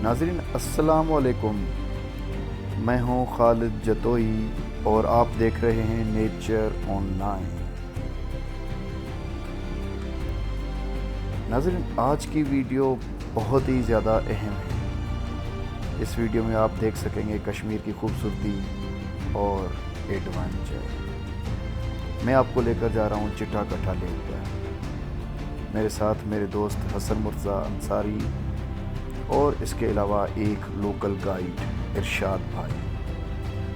ناظرین السلام علیکم، میں ہوں خالد جتوئی اور آپ دیکھ رہے ہیں نیچر آن لائن۔ ناظرین آج کی ویڈیو بہت ہی زیادہ اہم ہے۔ اس ویڈیو میں آپ دیکھ سکیں گے کشمیر کی خوبصورتی اور ایڈونچر۔ میں آپ کو لے کر جا رہا ہوں چٹا کٹھا لیک پر۔ میرے ساتھ میرے دوست حسن مرزا انصاری اور اس کے علاوہ ایک لوکل گائیڈ ارشاد بھائی۔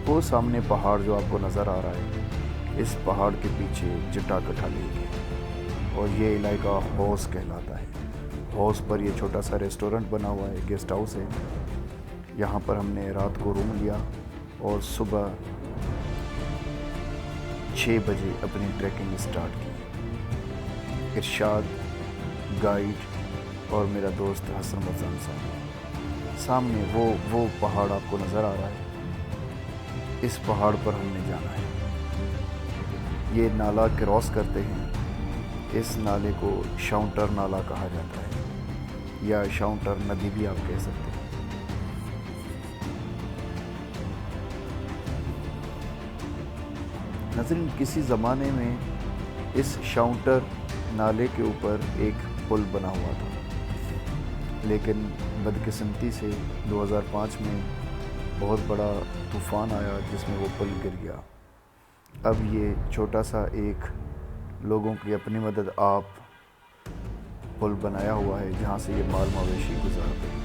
وہ سامنے پہاڑ جو آپ کو نظر آ رہا ہے، اس پہاڑ کے پیچھے چٹا کٹھا لیک ہے اور یہ علاقہ حوض کہلاتا ہے۔ حوض پر یہ چھوٹا سا ریسٹورنٹ بنا ہوا ہے، گیسٹ ہاؤس ہے۔ یہاں پر ہم نے رات کو روم لیا اور صبح 6 بجے اپنی ٹریکنگ اسٹارٹ کی۔ ارشاد گائیڈ اور میرا دوست حسن مرزا انصاری۔ سامنے وہ پہاڑ آپ کو نظر آ رہا ہے، اس پہاڑ پر ہم نے جانا ہے۔ یہ نالا کراس کرتے ہیں۔ اس نالے کو شاؤنٹر نالا کہا جاتا ہے یا شاؤنٹر ندی بھی آپ کہہ سکتے ہیں۔ ناظرین کسی زمانے میں اس شاؤنٹر نالے کے اوپر ایک پل بنا ہوا تھا، لیکن بدقسمتی سے 2005 میں بہت بڑا طوفان آیا جس میں وہ پل گر گیا۔ اب یہ چھوٹا سا ایک لوگوں کی اپنی مدد آپ پل بنایا ہوا ہے جہاں سے یہ مال مویشی گزارتے ہیں۔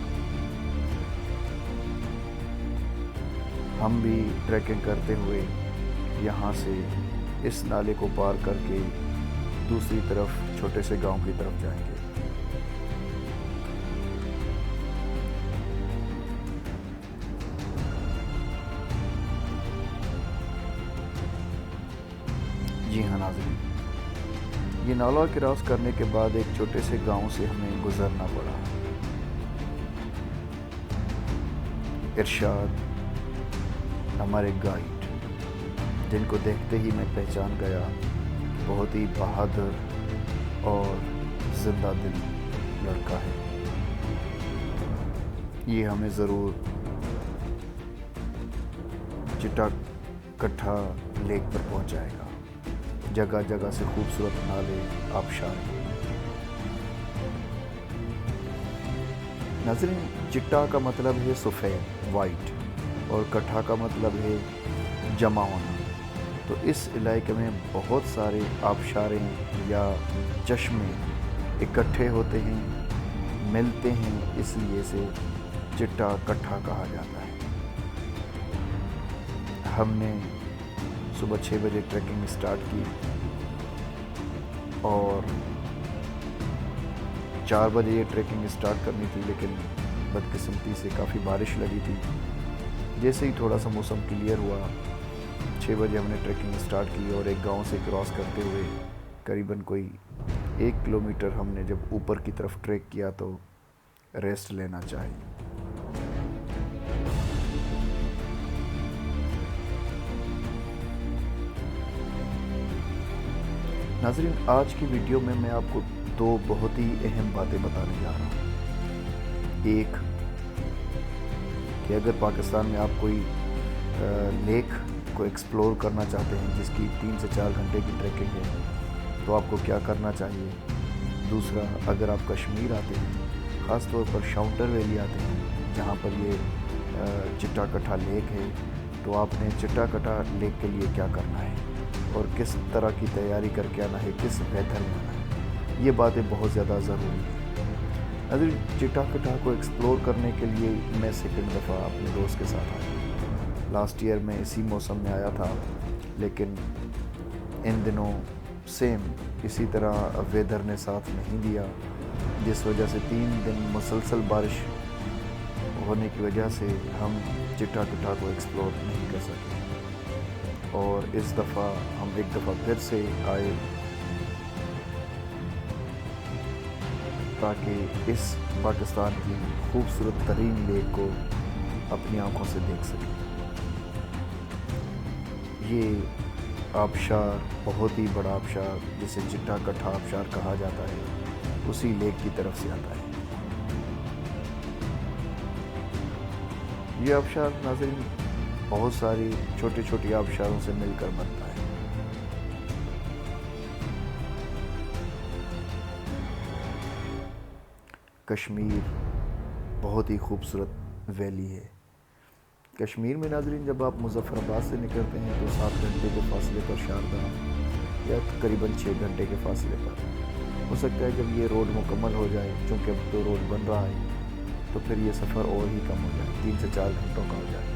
ہم بھی ٹریکنگ کرتے ہوئے یہاں سے اس نالے کو پار کر کے دوسری طرف چھوٹے سے گاؤں کی طرف جائیں گے۔ جی ہاں ناظرین، یہ نالا کراس کرنے کے بعد ایک چھوٹے سے گاؤں سے ہمیں گزرنا پڑا۔ ارشاد ہمارے گائیڈ، جن کو دیکھتے ہی میں پہچان گیا، بہت ہی بہادر اور زندہ دل لڑکا ہے۔ یہ ہمیں ضرور چٹا کٹھا لیک پر پہنچائے گا۔ جگہ جگہ سے خوبصورت نالے آبشار ہیں۔ ناظرین چٹا کا مطلب ہے سفید، وائٹ، اور کٹھا کا مطلب ہے جمع ہونا۔ تو اس علاقے میں بہت سارے آبشاریں یا چشمے اکٹھے ہوتے ہیں، ملتے ہیں، اس لیے سے چٹا کٹھا کہا جاتا ہے۔ ہم نے صبح 6 بجے ٹریکنگ اسٹارٹ کی اور 4 بجے یہ ٹریکنگ اسٹارٹ کرنی تھی، لیکن بدقسمتی سے کافی بارش لگی تھی۔ جیسے ہی تھوڑا سا موسم کلیئر ہوا، 6 بجے ہم نے ٹریکنگ اسٹارٹ کی اور ایک گاؤں سے کراس کرتے ہوئے قریباً کوئی 1 کلومیٹر ہم نے جب اوپر کی طرف ٹریک کیا تو ریسٹ لینا چاہیے۔ ناظرین آج کی ویڈیو میں میں آپ کو 2 بہت ہی اہم باتیں بتانے جا رہا ہوں۔ ایک کہ اگر پاکستان میں آپ کوئی لیک کو ایکسپلور کرنا چاہتے ہیں جس کی 3 سے 4 گھنٹے کی ٹریکنگ ہے تو آپ کو کیا کرنا چاہیے۔ دوسرا، اگر آپ کشمیر آتے ہیں، خاص طور پر شاؤنٹر ویلی آتے ہیں جہاں پر یہ چٹا کٹھا لیک ہے، تو آپ نے چٹا کٹھا لیک کے لیے کیا کرنا ہے اور کس طرح کی تیاری کر کے آنا ہے، کس بہتر میں آنا ہے۔ یہ باتیں بہت زیادہ ضروری ہیں۔ اگر چٹا کٹھا کو ایکسپلور کرنے کے لیے میں سیکنڈ دفعہ اپنے دوست کے ساتھ آیا۔ لاسٹ ایئر میں اسی موسم میں آیا تھا، لیکن ان دنوں سیم اسی طرح ویدر نے ساتھ نہیں دیا، جس وجہ سے 3 دن مسلسل بارش ہونے کی وجہ سے ہم چٹا کٹھا کو ایکسپلور نہیں کر سکے۔ اور اس دفعہ ہم ایک دفعہ پھر سے آئے تاکہ اس پاکستان کی خوبصورت ترین لیک کو اپنی آنکھوں سے دیکھ سکیں۔ یہ آبشار بہت ہی بڑا آبشار جسے چٹا کٹھا آبشار کہا جاتا ہے، اسی لیک کی طرف سے آتا ہے۔ یہ آبشار ناظرین بہت ساری چھوٹی چھوٹی آبشاروں سے مل کر بنتا ہے۔ کشمیر بہت ہی خوبصورت ویلی ہے۔ کشمیر میں ناظرین جب آپ مظفر آباد سے نکلتے ہیں تو 7 گھنٹے کے فاصلے پر شاردہ یا تقریباً 6 گھنٹے کے فاصلے پر ہو سکتا ہے جب یہ روڈ مکمل ہو جائے، چونکہ اب تو روڈ بن رہا ہے تو پھر یہ سفر اور ہی کم ہو جائے، 3 سے 4 گھنٹوں کا ہو جائے،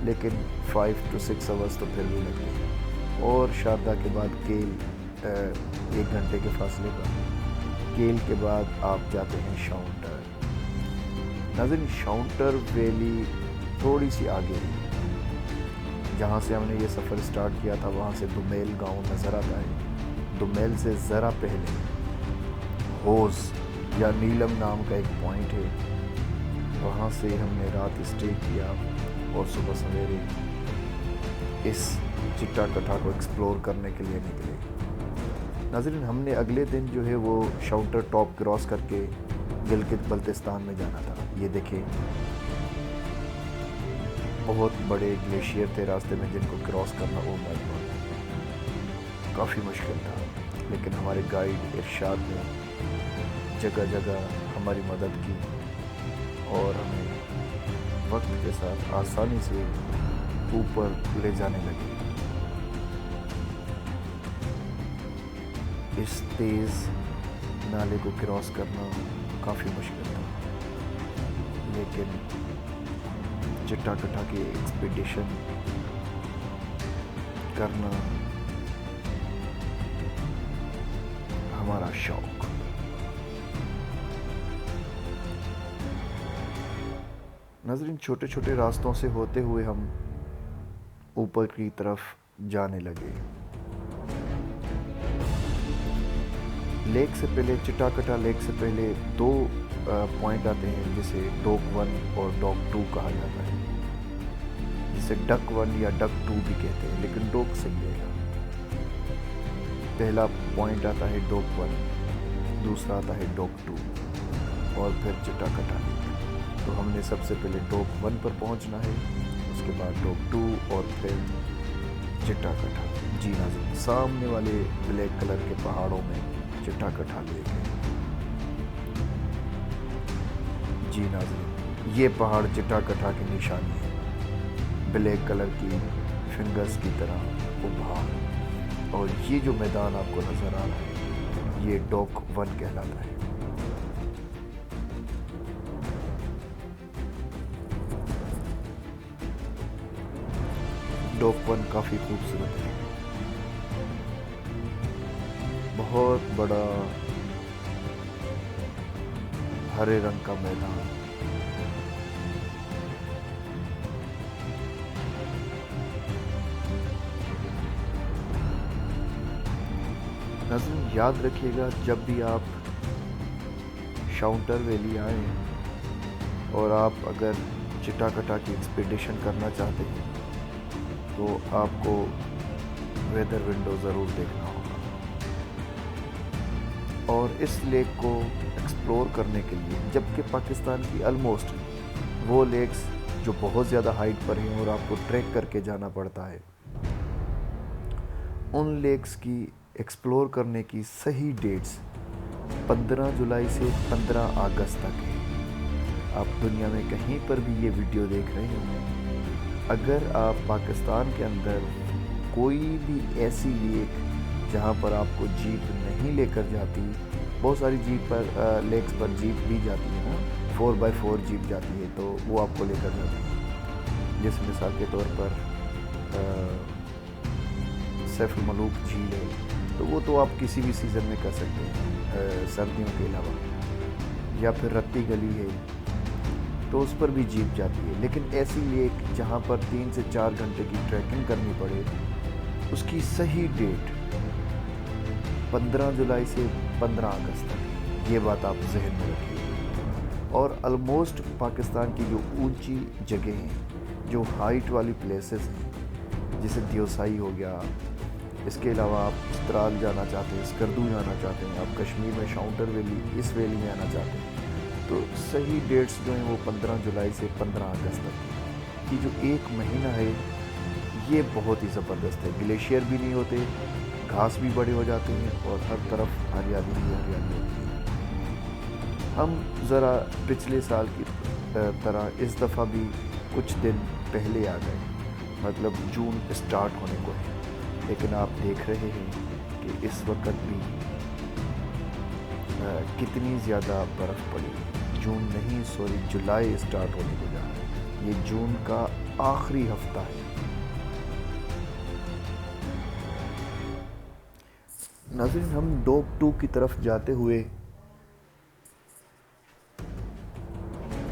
لیکن 5 to 6 hours تو پھر بھی لگتے ہیں۔ اور شاردہ کے بعد کیل 1 گھنٹے کے فاصلے پر، کیل کے بعد آپ جاتے ہیں شاؤنٹر۔ ناظرین شاؤنٹر ویلی تھوڑی سی آگے ہے، جہاں سے ہم نے یہ سفر سٹارٹ کیا تھا وہاں سے دومیل گاؤں نظر آتا ہے۔ دومیل سے ذرا پہلے ہوز یا نیلم نام کا ایک پوائنٹ ہے، وہاں سے ہم نے رات اسٹے کیا اور صبح سویرے اس چٹا کٹھا کو ایکسپلور کرنے کے لیے نکلے۔ ناظرین ہم نے اگلے دن جو ہے وہ شاؤنٹر ٹاپ کراس کر کے گلگت بلتستان میں جانا تھا۔ یہ دیکھیں بہت بڑے گلیشیئر تھے راستے میں جن کو کراس کرنا کافی مشکل تھا، لیکن ہمارے گائیڈ ارشاد نے جگہ جگہ ہماری مدد کی اور ہمیں وقت کے ساتھ آسانی سے اوپر لے جانے لگے۔ اس تیز نالے کو کراس کرنا کافی مشکل تھا، لیکن چٹا کٹھا کی ایکسپیڈیشن کرنا ہمارا شوق۔ ناظرین چھوٹے چھوٹے راستوں سے ہوتے ہوئے ہم اوپر کی طرف جانے لگے۔ لیک سے پہلے چٹا کٹا لیک سے پہلے 2 پوائنٹ آتے ہیں جسے ڈوک 1 اور ڈوک 2 کہا جاتا ہے، جسے ڈک 1 یا ڈک 2 بھی کہتے ہیں، لیکن ڈوک صحیح ہے۔ پہلا پوائنٹ آتا ہے ڈوک 1، دوسرا آتا ہے ڈوک 2 اور پھر چٹا کٹا لیک۔ تو ہم نے سب سے پہلے ڈوک 1 پر پہنچنا ہے، اس کے بعد ڈوک 2 اور پھر چٹا کٹا۔ جی ناظرین سامنے والے بلیک کلر کے پہاڑوں میں چٹا کٹا لیک ہے۔ جی ناظرین یہ پہاڑ چٹا کٹا کی نشانی ہے، بلیک کلر کی فنگرز کی طرح وہ پہاڑ، اور یہ جو میدان آپ کو نظر آ رہا ہے یہ ڈوک 1 کہلاتا ہے۔ ڈوک 1 کافی خوبصورت ہے، بہت بڑا ہرے رنگ کا میدان۔ ناظرین یاد رکھیے گا جب بھی آپ شاؤنٹر ویلی آئیں اور آپ اگر چٹا کٹا کی ایکسپیڈیشن کرنا چاہتے ہیں تو آپ کو ویدر ونڈو ضرور دیکھنا ہوگا، اور اس لیک کو ایکسپلور کرنے کے لیے، جبکہ پاکستان کی آلموسٹ وہ لیکس جو بہت زیادہ ہائٹ پر ہیں اور آپ کو ٹریک کر کے جانا پڑتا ہے، ان لیکس کی ایکسپلور کرنے کی صحیح ڈیٹس 15 جولائی سے 15 اگست تک ہے۔ آپ دنیا میں کہیں پر بھی یہ ویڈیو دیکھ رہے ہوں، اگر آپ پاکستان کے اندر کوئی بھی ایسی لیک جہاں پر آپ کو جیپ نہیں لے کر جاتی، بہت ساری جیپ پر لیکس پر جیپ بھی جاتی ہے نا، 4x4 جیپ جاتی ہے تو وہ آپ کو لے کر جاتی ہے، جیسے مثال کے طور پر سیف الملوک جھیل ہے، تو وہ تو آپ کسی بھی سیزن میں کر سکتے ہیں سردیوں کے علاوہ، یا پھر رتی گلی ہے تو اس پر بھی جیپ جاتی ہے۔ لیکن ایسی لیک جہاں پر 3 سے 4 گھنٹے کی ٹریکنگ کرنی پڑے، اس کی صحیح ڈیٹ 15 جولائی سے 15 اگست تک، یہ بات آپ ذہن میں رکھیے۔ اور آلموسٹ پاکستان کی جو اونچی جگہیں ہیں، جو ہائٹ والی پلیسز ہیں، جیسے دیوسائی ہو گیا، اس کے علاوہ آپ استرال جانا چاہتے ہیں، اسکردو جانا چاہتے ہیں، آپ کشمیر میں شاؤنٹر ویلی، اس ویلی میں آنا چاہتے ہیں، تو صحیح ڈیٹس جو ہیں وہ 15 جولائی سے 15 اگست تک یہ جو ایک مہینہ ہے یہ بہت ہی زبردست ہے. گلیشیئر بھی نہیں ہوتے, گھاس بھی بڑے ہو جاتے ہیں اور ہر طرف ہریالی ہی ہریالی ہوتی ہے. ہم ذرا پچھلے سال کی طرح اس دفعہ بھی کچھ دن پہلے آ گئے, مطلب جون اسٹارٹ ہونے کو ہے, لیکن آپ دیکھ رہے ہیں کہ اس وقت بھی کتنی زیادہ برف پڑی. جون نہیں سوری جولائی اسٹارٹ ہونے کو جا رہا ہے, یہ جون کا آخری ہفتہ ہے. ناظرین ہم ڈوک 2 کی طرف جاتے ہوئے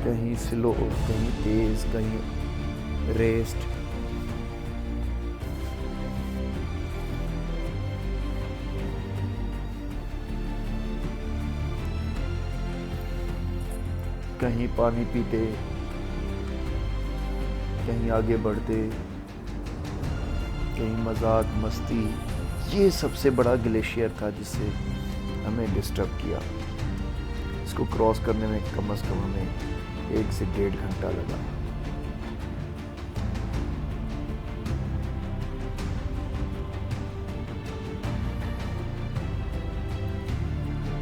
کہیں سلو, کہیں تیز, کہیں ریسٹ, کہیں پانی پیتے, کہیں آگے بڑھتے, کہیں مذاق مستی. یہ سب سے بڑا گلیشیئر تھا جس سے ہمیں ڈسٹرب کیا. اس کو کراس کرنے میں کم از کم ہمیں 1 سے 1.5 گھنٹہ لگا.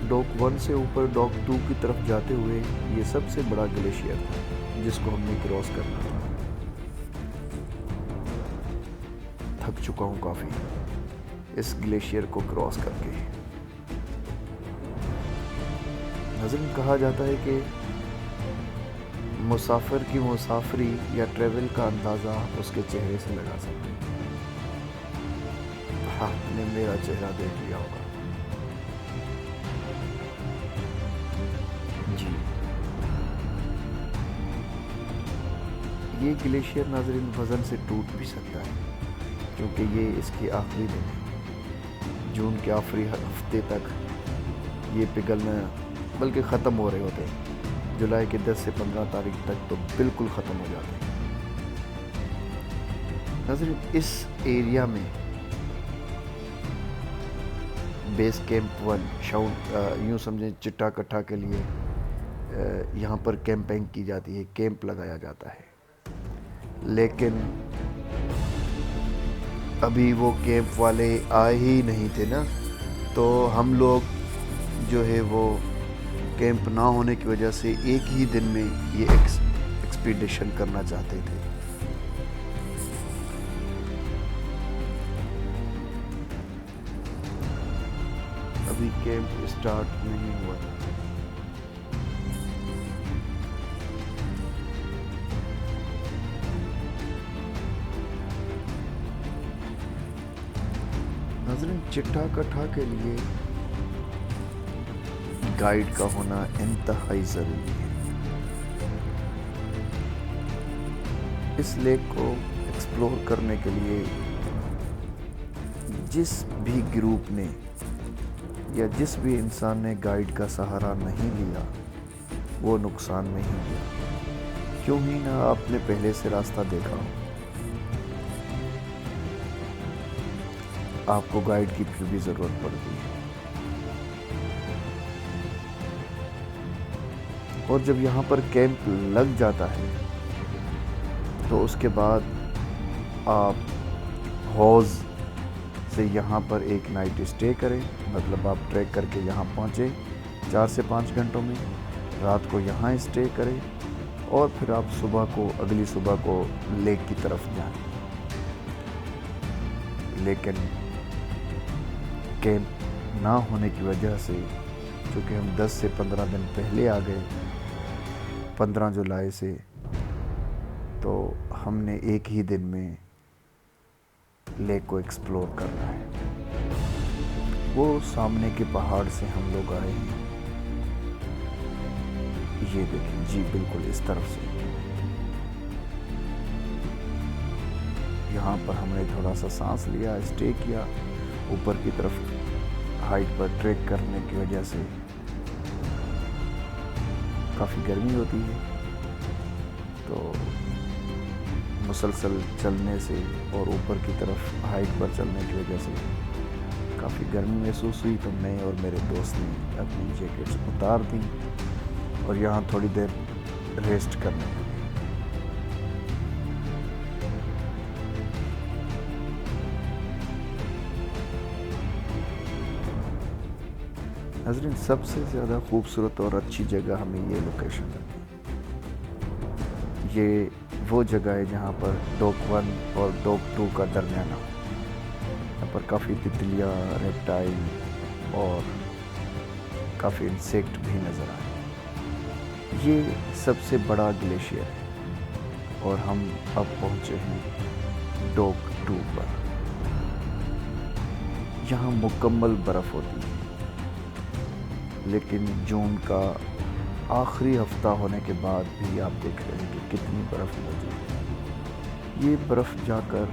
ڈوک 1 سے اوپر ڈوک 2 کی طرف جاتے ہوئے یہ سب سے بڑا گلیشیئر تھا جس کو ہم نے کراس کرنا تھا. تھک چکا ہوں کافی اس گلیشیئر کو کراس کر کے. ناظرین کہا جاتا ہے کہ مسافر کی مسافری یا ٹریول کا اندازہ اس کے چہرے سے لگا سکتے ہیں. آپ نے میرا چہرہ دیکھ لیا ہوگا. جی یہ گلیشیئر ناظرین وزن سے ٹوٹ بھی سکتا ہے کیونکہ یہ اس کی آخری دن ہے. جون کے آخری ہفتے تک یہ پگھلنا بلکہ ختم ہو رہے ہوتے ہیں. جولائی کے 10 سے 15 تاریخ تک تو بالکل ختم ہو جاتے ہیں. ناظرین اس ایریا میں بیس کیمپ 1 یوں سمجھیں چٹا کٹھا کے لیے یہاں پر کیمپنگ کی جاتی ہے, کیمپ لگایا جاتا ہے. لیکن ابھی وہ کیمپ والے آئے ہی نہیں تھے نا, تو ہم لوگ جو ہے وہ کیمپ نہ ہونے کی وجہ سے ایک ہی دن میں یہ ایکسپیڈیشن کرنا چاہتے تھے. ابھی کیمپ اسٹارٹ نہیں ہوا تھا. ناظرین چٹا کٹھا کے لیے گائیڈ کا ہونا انتہائی ضروری ہے. اس لیک کو ایکسپلور کرنے کے لیے جس بھی گروپ نے یا جس بھی انسان نے گائیڈ کا سہارا نہیں لیا وہ نقصان میں ہی گیا. کیوں ہی نہ آپ نے پہلے سے راستہ دیکھا ہو. آپ کو گائیڈ کی پھر بھی ضرورت پڑتی ہے. اور جب یہاں پر کیمپ لگ جاتا ہے تو اس کے بعد آپ حوض سے یہاں پر ایک نائٹ اسٹے کریں, مطلب آپ ٹریک کر کے یہاں پہنچے 4 سے 5 گھنٹوں میں, رات کو یہاں اسٹے کریں اور پھر آپ اگلی صبح کو لیک کی طرف جائیں. لیکن کیمپ نہ ہونے کی وجہ سے چونکہ ہم 10 سے 15 دن پہلے آ گئے 15 جولائی سے, تو ہم نے ایک ہی دن میں لیک کو ایکسپلور کرنا ہے. وہ سامنے کے پہاڑ سے ہم لوگ آئے ہیں, یہ دیکھیں جی بالکل اس طرف سے. یہاں پر ہم نے تھوڑا سا سانس لیا, اسٹے کیا. اوپر کی طرف ہائٹ پر ٹریک کرنے کی وجہ سے کافی گرمی ہوتی ہے, تو مسلسل چلنے سے اور اوپر کی طرف ہائٹ پر چلنے کی وجہ سے کافی گرمی محسوس ہوئی. تو میں اور میرے دوست نے اپنی جیکٹس اتار دیں اور یہاں تھوڑی دیر ریسٹ کرنے لگے۔ ناظرین، سب سے زیادہ خوبصورت اور اچھی جگہ ہمیں یہ لوکیشن لگی۔ یہ وہ جگہ ہے جہاں پر ڈوک 1 اور ڈوک 2 کا درمیانہ ہو۔ یہاں پر کافی تتلیاں، ریپٹائل اور کافی انسیکٹ بھی نظر آئے۔ یہ سب سے بڑا گلیشیئر ہے اور ہم اب پہنچے ہیں ڈوک 2 پر۔ یہاں مکمل برف ہوتی ہے، لیکن جون کا آخری ہفتہ ہونے کے بعد بھی آپ دیکھ رہے ہیں کہ کتنی برف موجود ہے۔ یہ برف جا کر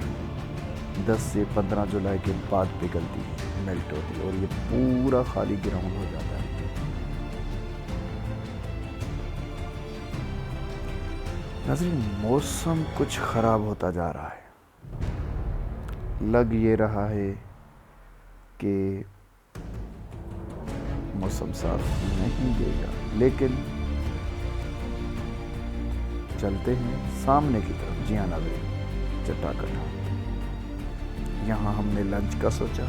10 سے 15 جولائی کے بعد پگھلتی ہے، میلٹ ہوتی ہے، اور یہ پورا خالی گراؤنڈ ہو جاتا ہے۔ ناظرین، موسم کچھ خراب ہوتا جا رہا ہے۔ لگ یہ رہا ہے کہ موسم صاف نہیں دے گا، لیکن چلتے ہیں سامنے کی طرف۔ جی ہاں ناظرین، چٹا کٹا یہاں ہم نے لنچ کا سوچا۔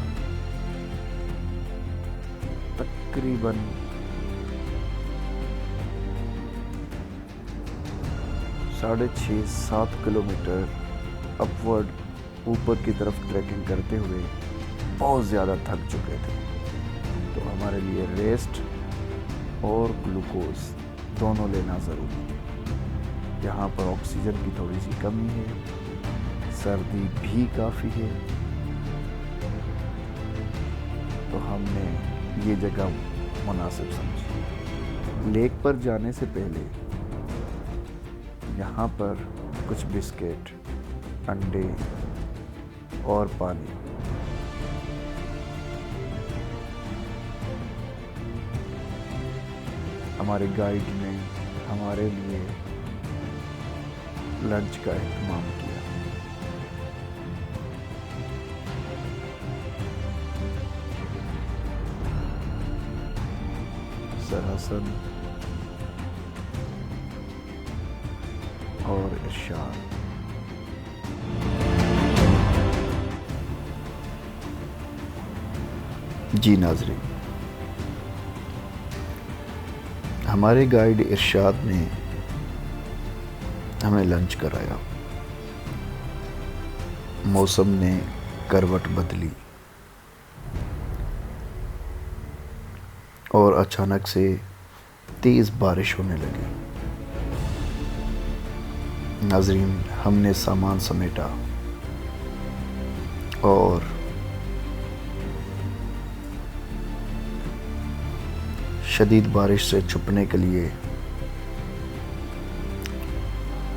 تقریباً 6.5-7 کلومیٹر اپورڈ اوپر کی طرف ٹریکنگ کرتے ہوئے بہت زیادہ تھک چکے تھے، تو ہمارے لیے ریسٹ اور گلوکوز دونوں لینا ضروری ہے۔ یہاں پر آکسیجن کی تھوڑی سی کمی ہے، سردی بھی کافی ہے، تو ہم نے یہ جگہ مناسب سمجھی۔ لیک پر جانے سے پہلے یہاں پر کچھ بسکٹ، انڈے اور پانی۔ ہمارے گائیڈ نے ہمارے لیے لنچ کا اہتمام کیا۔ سر حسن اور ارشاد۔ جی ناظرین، ہمارے گائیڈ ارشاد نے ہمیں لنچ کرایا۔ موسم نے کروٹ بدلی اور اچانک سے تیز بارش ہونے لگی۔ ناظرین، ہم نے سامان سمیٹا اور شدید بارش سے چھپنے کے لیے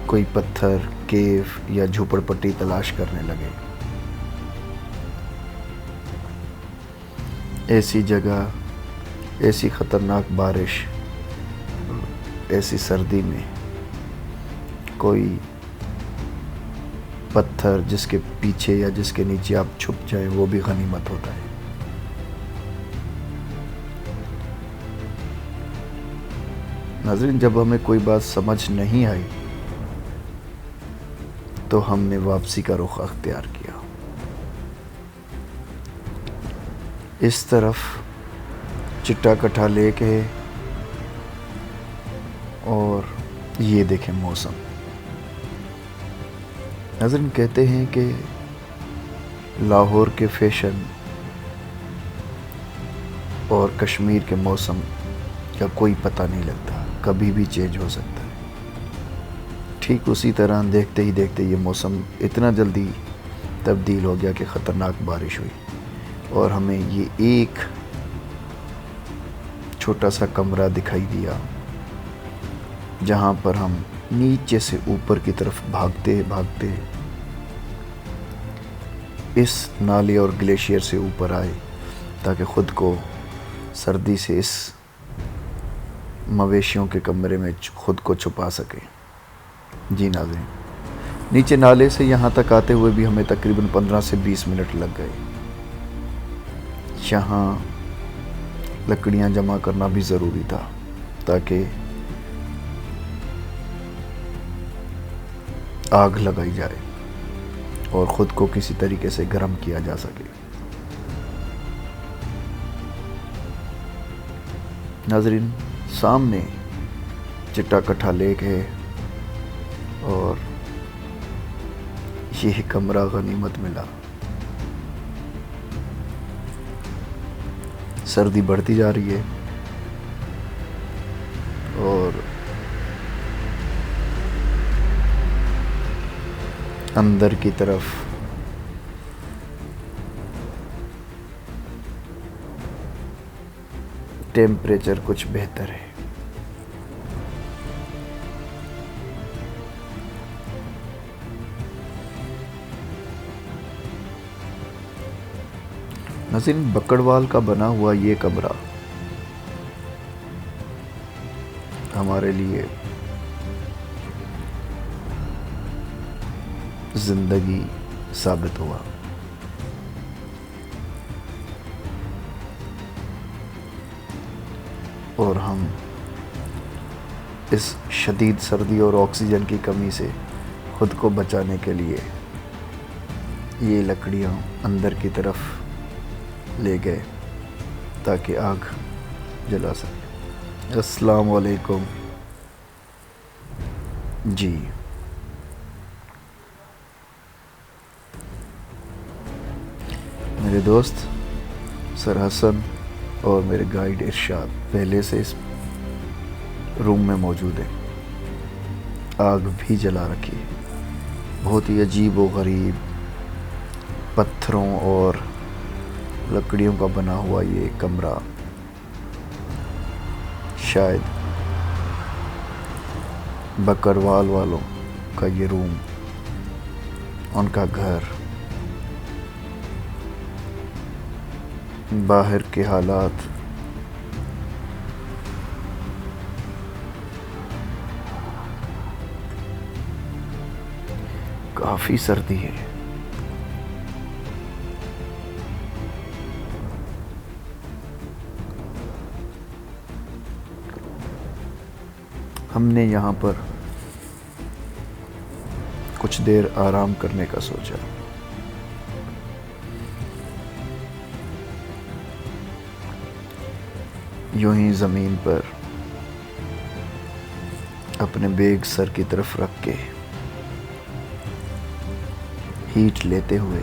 کوئی پتھر، کیف یا جھوپڑ پٹی تلاش کرنے لگے۔ ایسی جگہ، ایسی خطرناک بارش، ایسی سردی میں کوئی پتھر جس کے پیچھے یا جس کے نیچے آپ چھپ جائیں وہ بھی غنیمت ہوتا ہے۔ ناظرین، جب ہمیں کوئی بات سمجھ نہیں آئی تو ہم نے واپسی کا رخ اختیار کیا۔ اس طرف چٹا کٹھا لیک ہے اور یہ دیکھیں موسم۔ ناظرین، کہتے ہیں کہ لاہور کے فیشن اور کشمیر کے موسم کا کوئی پتہ نہیں لگتا، کبھی بھی چینج ہو سکتا ہے۔ ٹھیک اسی طرح دیکھتے ہی دیکھتے یہ موسم اتنا جلدی تبدیل ہو گیا کہ خطرناک بارش ہوئی، اور ہمیں یہ ایک چھوٹا سا کمرہ دکھائی دیا جہاں پر ہم نیچے سے اوپر کی طرف بھاگتے بھاگتے اس نالے اور گلیشیئر سے اوپر آئے تاکہ خود کو سردی سے اس مویشیوں کے کمرے میں خود کو چھپا سکے۔ جی ناظرین، نیچے نالے سے یہاں تک آتے ہوئے بھی ہمیں تقریباً 15 سے 20 منٹ لگ گئے۔ یہاں لکڑیاں جمع کرنا بھی ضروری تھا تاکہ آگ لگائی جائے اور خود کو کسی طریقے سے گرم کیا جا سکے۔ ناظرین، سامنے چٹا کٹھا لیک ہے اور یہ کمرہ غنیمت ملا۔ سردی بڑھتی جا رہی ہے اور اندر کی طرف ٹیمپریچر کچھ بہتر ہے۔ ناظرین، بکڑوال کا بنا ہوا یہ کمرہ ہمارے لیے زندگی ثابت ہوا۔ اور ہم اس شدید سردی اور آکسیجن کی کمی سے خود کو بچانے کے لیے یہ لکڑیاں اندر کی طرف لے گئے تاکہ آگ جلا سکے۔ السلام علیکم۔ جی، میرے دوست سر حسن اور میرے گائیڈ ارشاد پہلے سے اس روم میں موجود ہیں۔ آگ بھی جلا رکھی ہے۔ بہت ہی عجیب و غریب پتھروں اور لکڑیوں کا بنا ہوا یہ کمرہ شاید بکروال والوں کا یہ روم، ان کا گھر، باہر کے حالات کافی سردی ہے۔ ہم نے یہاں پر کچھ دیر آرام کرنے کا سوچا۔ یوں ہی زمین پر اپنے بیگ سر کی طرف رکھ کے ہیٹ لیتے ہوئے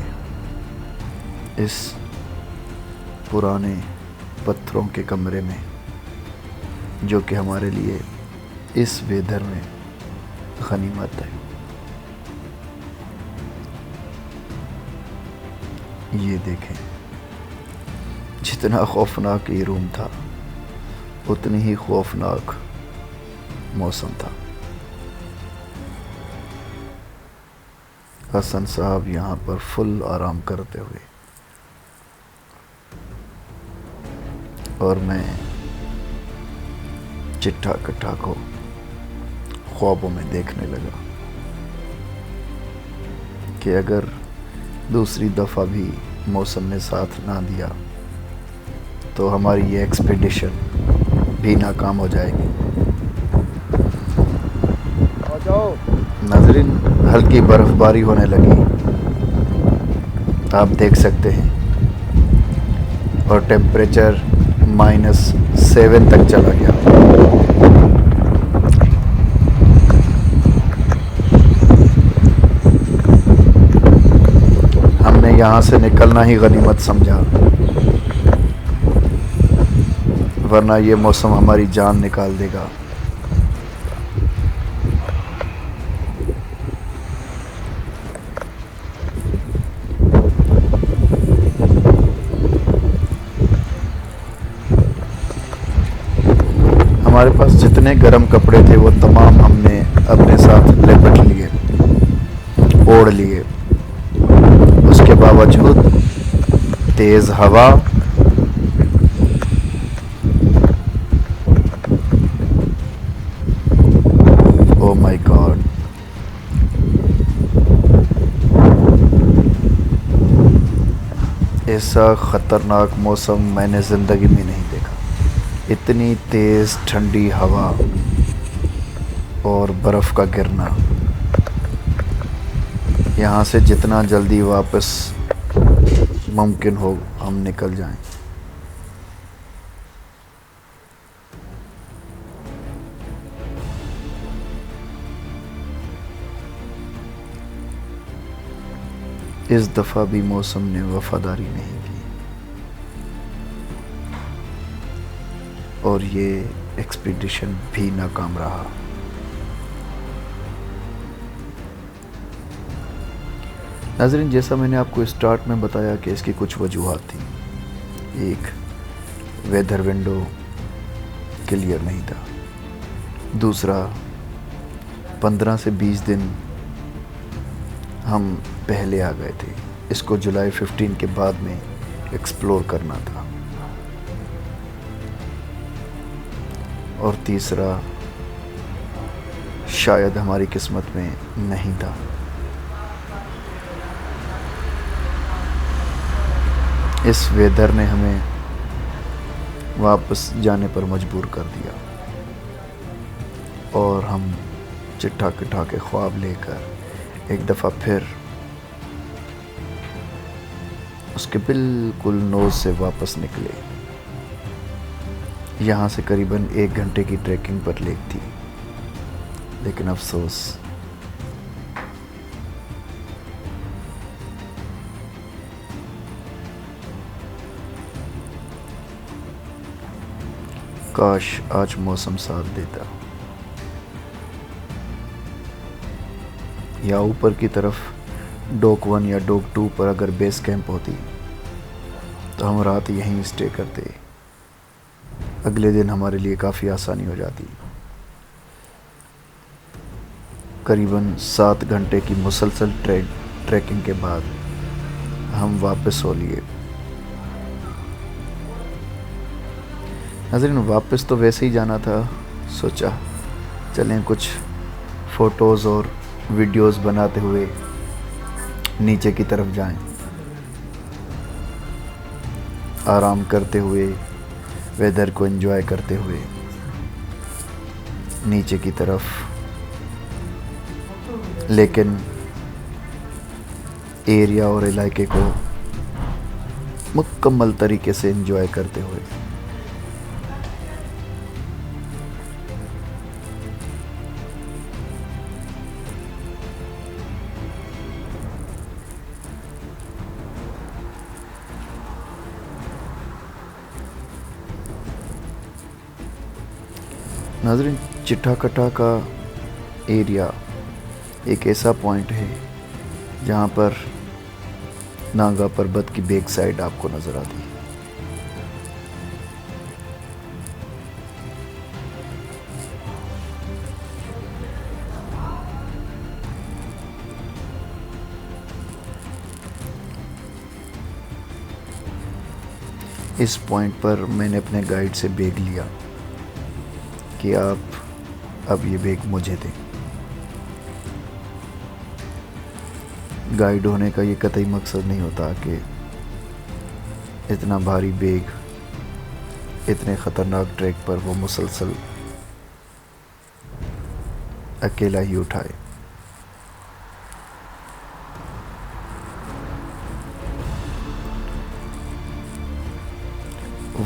اس پرانے پتھروں کے کمرے میں، جو کہ ہمارے لیے اس ویدر میں غنیمت ہے۔ یہ دیکھیں، جتنا خوفناک یہ روم تھا اتنی ہی خوفناک موسم تھا۔ حسن صاحب یہاں پر فل آرام کرتے ہوئے اور میں چٹا کٹھا کو خوابوں میں دیکھنے لگا کہ اگر دوسری دفعہ بھی موسم نے ساتھ نہ دیا تو ہماری یہ ایکسپیڈیشن بھی ناکام ہو جائے گی۔ ناظرین، ہلکی برف باری ہونے لگی، آپ دیکھ سکتے ہیں، اور ٹیمپریچر -7 تک چلا گیا۔ ہم نے یہاں سے نکلنا ہی غنیمت سمجھا، ورنہ یہ موسم ہماری جان نکال دے گا۔ ہمارے پاس جتنے گرم کپڑے تھے وہ تمام ہم نے اپنے ساتھ لپٹ لیے، اوڑھ لیے۔ اس کے باوجود تیز ہوا او مائی گاڈ، ایسا خطرناک موسم میں نے زندگی میں نہیں دیکھا۔ اتنی تیز ٹھنڈی ہوا اور برف کا گرنا، یہاں سے جتنا جلدی واپس ممکن ہو ہم نکل جائیں۔ اس دفعہ بھی موسم نے وفاداری نہیں کی اور یہ ایکسپیڈیشن بھی ناکام رہا۔ ناظرین، جیسا میں نے آپ کو اسٹارٹ میں بتایا کہ اس کی کچھ وجوہات تھیں۔ ایک، ویدر ونڈو کلیئر نہیں تھا۔ دوسرا، 15 سے 20 دن ہم پہلے آ گئے تھے، اس کو جولائی 15 کے بعد میں ایکسپلور کرنا تھا۔ اور تیسرا، شاید ہماری قسمت میں نہیں تھا۔ اس ویدر نے ہمیں واپس جانے پر مجبور کر دیا اور ہم چٹھا کٹھا کے خواب لے کر ایک دفعہ پھر اس کے بالکل نوز سے واپس نکلے۔ یہاں سے قریباً 1 گھنٹے کی ٹریکنگ پر لیک تھی، لیکن افسوس کاش آج موسم ساتھ دیتا، یا اوپر کی طرف ڈوک 1 یا ڈوک 2 پر اگر بیس کیمپ ہوتی تو ہم رات یہیں اسٹے کرتے۔ اگلے دن ہمارے لیے کافی آسانی ہو جاتی۔ قریباً 7 گھنٹے کی مسلسل ٹریکنگ کے بعد ہم واپس ہو لیے۔ ناظرین، واپس تو ویسے ہی جانا تھا، سوچا چلیں کچھ فوٹوز اور ویڈیوز بناتے ہوئے نیچے کی طرف جائیں، آرام کرتے ہوئے، ویدر کو انجوائے کرتے ہوئے نیچے کی طرف، لیکن ایریا اور علاقے کو مکمل طریقے سے انجوائے کرتے ہوئے۔ ناظرین، چٹھا کٹھا کا ایریا ایک ایسا پوائنٹ ہے جہاں پر ناگا پربت کی بیک سائڈ آپ کو نظر آتی ہے۔ اس پوائنٹ پر میں نے اپنے گائیڈ سے بیگ لیا کہ آپ اب یہ بیگ مجھے دیں۔ گائیڈ ہونے کا یہ قطعی مقصد نہیں ہوتا کہ اتنا بھاری بیگ اتنے خطرناک ٹریک پر وہ مسلسل اکیلا ہی اٹھائے۔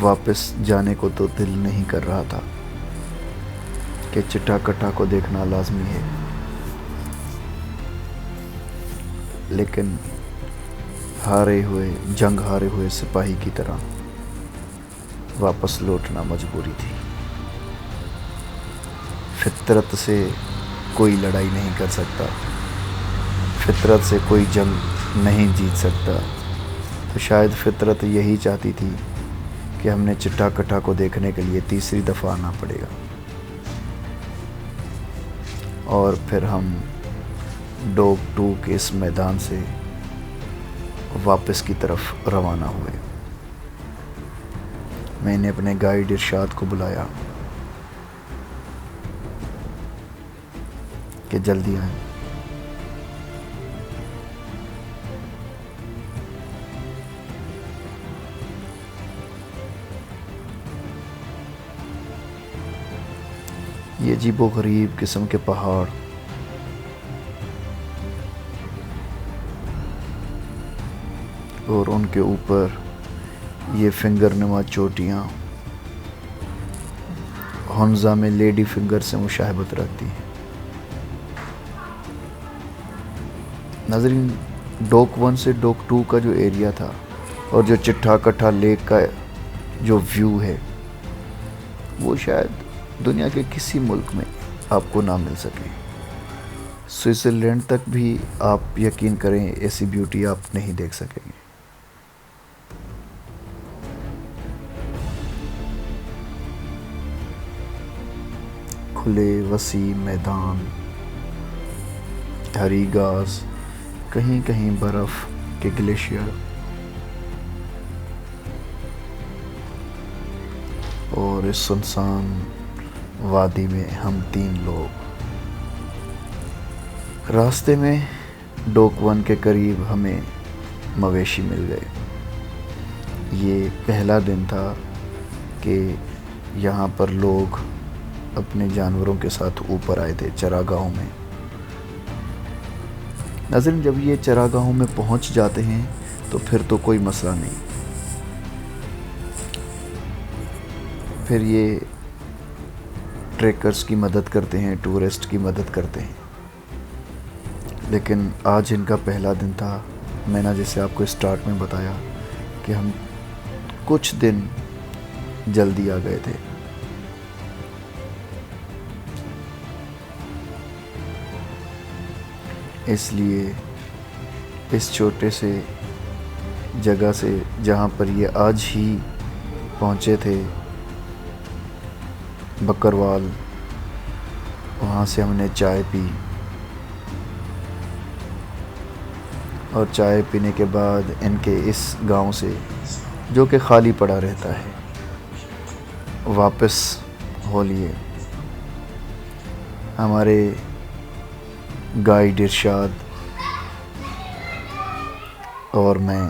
واپس جانے کو تو دل نہیں کر رہا تھا کہ چٹھا کٹھا کو دیکھنا لازمی ہے، لیکن جنگ ہارے ہوئے سپاہی کی طرح واپس لوٹنا مجبوری تھی۔ فطرت سے کوئی لڑائی نہیں کر سکتا، فطرت سے کوئی جنگ نہیں جیت سکتا، تو شاید فطرت یہی چاہتی تھی کہ ہم نے چٹھا کٹھا کو دیکھنے کے لیے تیسری دفعہ آنا پڑے گا، اور پھر ہم ڈوک 2 کے اس میدان سے واپس کی طرف روانہ ہوئے۔ میں نے اپنے گائیڈ ارشاد کو بلایا کہ جلدی آئیں۔ یہ عجیب و غریب قسم کے پہاڑ اور ان کے اوپر یہ فنگر نما چوٹیاں ہنزا میں لیڈی فنگر سے مشابہت رکھتی ہیں۔ ناظرین، ڈوک 1 سے ڈوک 2 کا جو ایریا تھا اور جو چٹھا کٹھا لیک کا جو ویو ہے وہ شاید دنیا کے کسی ملک میں آپ کو نہ مل سکے۔ سوئٹزرلینڈ تک بھی آپ یقین کریں ایسی بیوٹی آپ نہیں دیکھ سکیں گے۔ کھلے وسیع میدان، ہری گھاس، کہیں کہیں برف کے گلیشیئر، اور اس سنسان وادی میں ہم 3 لوگ۔ راستے میں ڈوک 1 کے قریب ہمیں مویشی مل گئے۔ یہ پہلا دن تھا کہ یہاں پر لوگ اپنے جانوروں کے ساتھ اوپر آئے تھے چراگاہوں میں۔ ناظرین، جب یہ چراگاہوں میں پہنچ جاتے ہیں تو پھر تو کوئی مسئلہ نہیں، پھر یہ ٹریکرز کی مدد کرتے ہیں، ٹورسٹ کی مدد کرتے ہیں۔ لیکن آج ان کا پہلا دن تھا۔ میں نے جیسے آپ کو اسٹارٹ میں بتایا کہ ہم کچھ دن جلدی آ گئے تھے۔ اس لیے اس چھوٹے سے جگہ سے جہاں پر یہ آج ہی پہنچے تھے، بکروال، وہاں سے ہم نے چائے پی، اور چائے پینے کے بعد ان کے اس گاؤں سے جو کہ خالی پڑا رہتا ہے واپس ہو لیے۔ ہمارے گائیڈ ارشاد اور میں،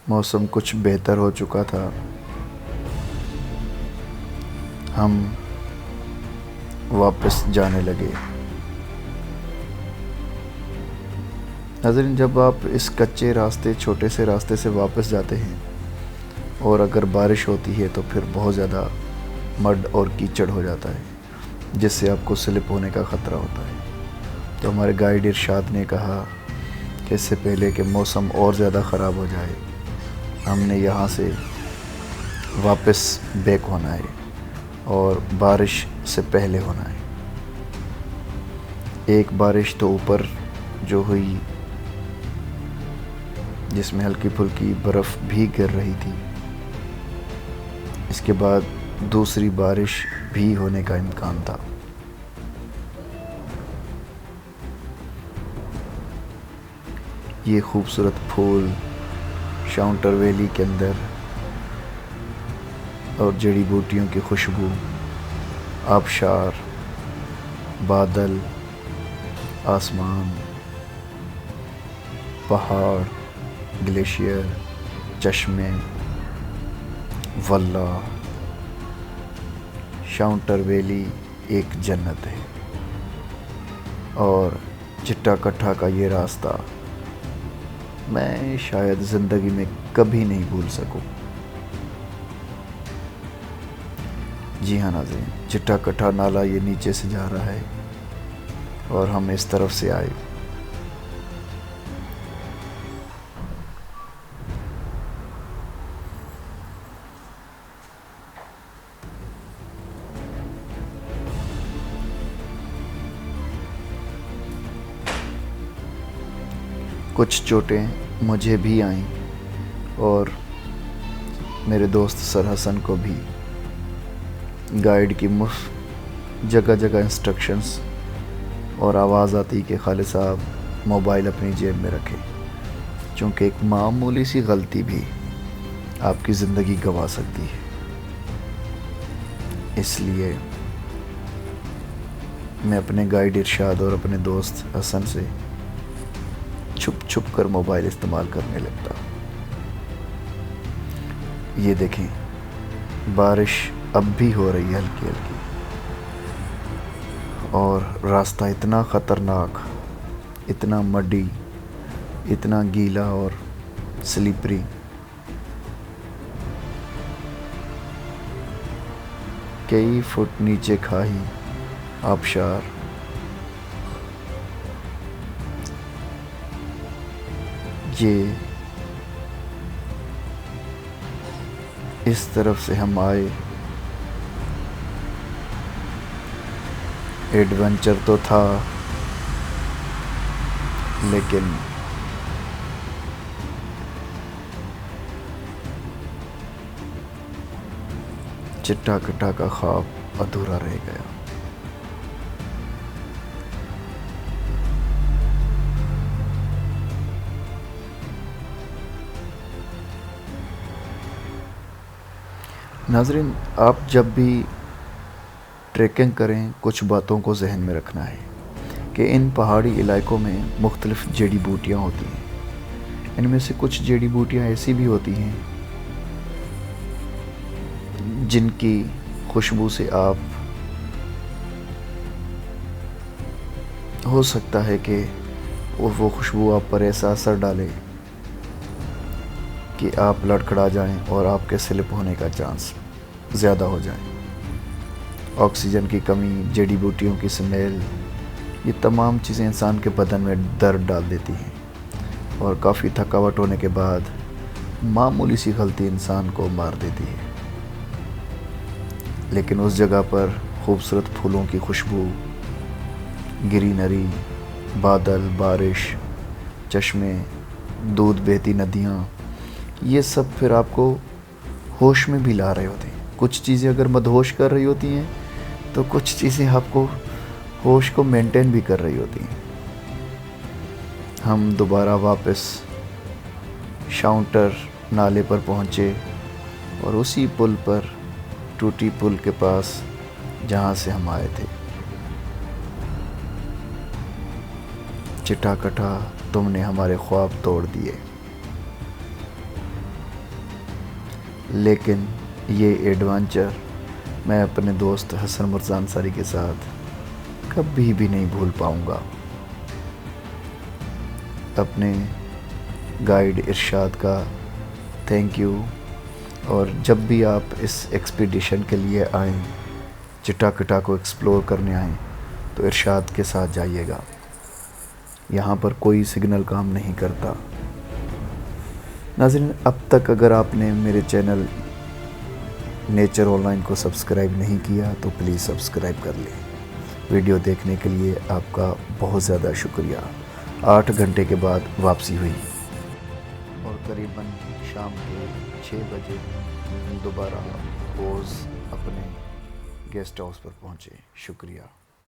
موسم کچھ بہتر ہو چکا تھا، ہم واپس جانے لگے۔ ناظرین، جب آپ اس کچے راستے، چھوٹے سے راستے سے واپس جاتے ہیں اور اگر بارش ہوتی ہے تو پھر بہت زیادہ مڈ اور کیچڑ ہو جاتا ہے، جس سے آپ کو سلپ ہونے کا خطرہ ہوتا ہے۔ تو ہمارے گائیڈ ارشاد نے کہا کہ اس سے پہلے کہ موسم اور زیادہ خراب ہو جائے، ہم نے یہاں سے واپس بیک ہونا ہے اور بارش سے پہلے ہونا ہے۔ ایک بارش تو اوپر جو ہوئی جس میں ہلکی پھلکی برف بھی گر رہی تھی، اس کے بعد دوسری بارش بھی ہونے کا امکان تھا۔ یہ خوبصورت پھول شاؤنٹر ویلی کے اندر اور جڑی بوٹیوں کی خوشبو، آبشار، بادل، آسمان، پہاڑ، گلیشیئر، چشمے، واللہ شاؤنٹر ویلی ایک جنت ہے۔ اور چٹا کٹھا کا یہ راستہ میں شاید زندگی میں کبھی نہیں بھول سکوں۔ جی ہاں ناظرین، چٹا کٹھا نالا یہ نیچے سے جا رہا ہے اور ہم اس طرف سے آئے۔ کچھ چوٹیں مجھے بھی آئیں اور میرے دوست سر حسن کو بھی۔ گائیڈ کی جگہ جگہ انسٹرکشنز اور آواز آتی کہ خالد صاحب موبائل اپنی جیب میں رکھے، چونکہ ایک معمولی سی غلطی بھی آپ کی زندگی گنوا سکتی ہے۔ اس لیے میں اپنے گائیڈ ارشاد اور اپنے دوست حسن سے چھپ چھپ کر موبائل استعمال کرنے لگتا۔ یہ دیکھیں، بارش اب بھی ہو رہی ہے ہلکی ہلکی، اور راستہ اتنا خطرناک اتنا مڈی، اتنا گیلا اور سلیپری۔ کئی فٹ نیچے کھائی، آبشار، یہ اس طرف سے ہم آئے۔ ایڈونچر تو تھا لیکن چٹا کٹا کا خواب ادھورا رہ گیا۔ ناظرین، آپ جب بھی ٹریکنگ کریں کچھ باتوں کو ذہن میں رکھنا ہے کہ ان پہاڑی علاقوں میں مختلف جڑی بوٹیاں ہوتی ہیں۔ ان میں سے کچھ جڑی بوٹیاں ایسی بھی ہوتی ہیں جن کی خوشبو سے آپ ہو سکتا ہے کہ وہ خوشبو آپ پر ایسا اثر ڈالے کہ آپ لڑکھڑا جائیں اور آپ کے سلپ ہونے کا چانس زیادہ ہو جائیں۔ آکسیجن کی کمی، جڑی بوٹیوں کی سمیل، یہ تمام چیزیں انسان کے بدن میں درد ڈال دیتی ہیں، اور کافی تھکاوٹ ہونے کے بعد معمولی سی غلطی انسان کو مار دیتی ہے۔ لیکن اس جگہ پر خوبصورت پھولوں کی خوشبو، گرینری، بادل، بارش، چشمے، دودھ بہتی ندیاں، یہ سب پھر آپ کو ہوش میں بھی لا رہے ہوتے ہیں۔ کچھ چیزیں اگر مدہوش کر رہی ہوتی ہیں تو کچھ چیزیں آپ کو ہوش کو مینٹین بھی کر رہی ہوتی ہیں۔ ہم دوبارہ واپس شاؤنٹر نالے پر پہنچے اور اسی پل پر، ٹوٹی پل کے پاس جہاں سے ہم آئے تھے۔ چٹا کٹا، تم نے ہمارے خواب توڑ دیے، لیکن یہ ایڈونچر میں اپنے دوست حسن مرزا انصاری کے ساتھ کبھی بھی نہیں بھول پاؤں گا۔ اپنے گائیڈ ارشاد کا تھینک یو، اور جب بھی آپ اس ایکسپیڈیشن کے لیے آئیں، چٹا کٹا کو ایکسپلور کرنے آئیں، تو ارشاد کے ساتھ جائیے گا۔ یہاں پر کوئی سگنل کام نہیں کرتا۔ ناظرین، اب تک اگر آپ نے میرے چینل نیچر آن لائن کو سبسکرائب نہیں کیا تو پلیز سبسکرائب کر لیں۔ ویڈیو دیکھنے کے لیے آپ کا بہت زیادہ شکریہ۔ 8 گھنٹے کے بعد واپسی ہوئی اور قریباً شام کے 6 بجے دوبارہ روز اپنے گیسٹ ہاؤس پر پہنچے۔ شکریہ۔